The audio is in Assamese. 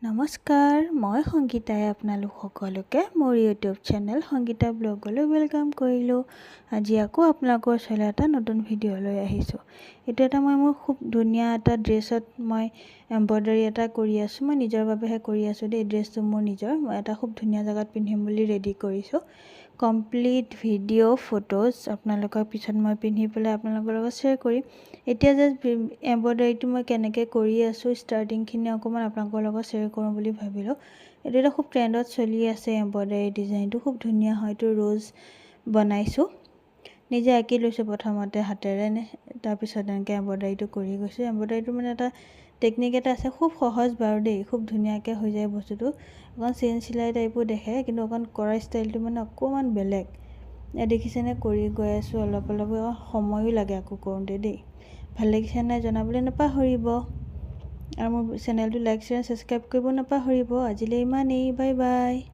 নমস্কাৰ, মই সংগীতাই আপোনালোক সকলোকে মোৰ ইউটিউব চেনেল সংগীতা ব্লগলৈ ৱেলকাম কৰিলোঁ। আজি আকৌ আপোনালোকৰ ওচৰলৈ এটা নতুন ভিডিঅ' লৈ আহিছোঁ। এইটো এটা মোৰ খুব ধুনীয়া এটা ড্ৰেছত মই এম্ব্ৰইডাৰী এটা কৰি আছোঁ। মই নিজৰ বাবেহে কৰি আছোঁ দেই। ড্ৰেছটো মোৰ নিজৰ। মই এটা খুব ধুনীয়া জেগাত পিন্ধিম বুলি ৰেডি কৰিছোঁ। কমপ্লিট ভিডিঅ' ফটোজ আপোনালোকৰ পিছত মই পিন্ধি পেলাই আপোনালোকৰ লগত শ্বেয়াৰ কৰিম। এতিয়া জাষ্ট এম্ব্ৰইডাৰীটো মই কেনেকৈ কৰি আছোঁ ষ্টাৰ্টিংখিনি অকণমান আপোনালোকৰ লগত শ্বেয়াৰ কৰোঁ বুলি ভাবিলোঁ। এইটো এটা খুব ট্ৰেণ্ডত চলি আছে এম্ব্ৰইডাৰী ডিজাইনটো খুব ধুনীয়া হয়। এইটো ৰ'জ বনাইছোঁ, নিজে আঁকি লৈছোঁ প্ৰথমতে হাতেৰে, তাৰপিছত এনেকৈ এম্ব্ৰইডাৰীটো কৰি গৈছোঁ। এম্ব্ৰইডাৰীটো মানে এটা টেকনিক এটা আছে, খুব সহজ বাৰু দেই, খুব ধুনীয়াকৈ হৈ যায় বস্তুটো। অকণ চেইন চিলাই টাইপো দেখে, কিন্তু অকণ কৰা ষ্টাইলটো মানে অকণমান বেলেগ। দেখিছেনে কৰি গৈ আছোঁ, অলপ অলপ সময়ো লাগে আকৌ কৰোঁতে দেই। ভাল লাগিছে নাই জনাবলৈ নাপাহৰিব, আৰু মোৰ চেনেলটো লাইক শ্বেয়াৰ ছাবস্ক্ৰাইব কৰিব নাপাহৰিব। আজিলৈ ইমানেই, বাই বাই।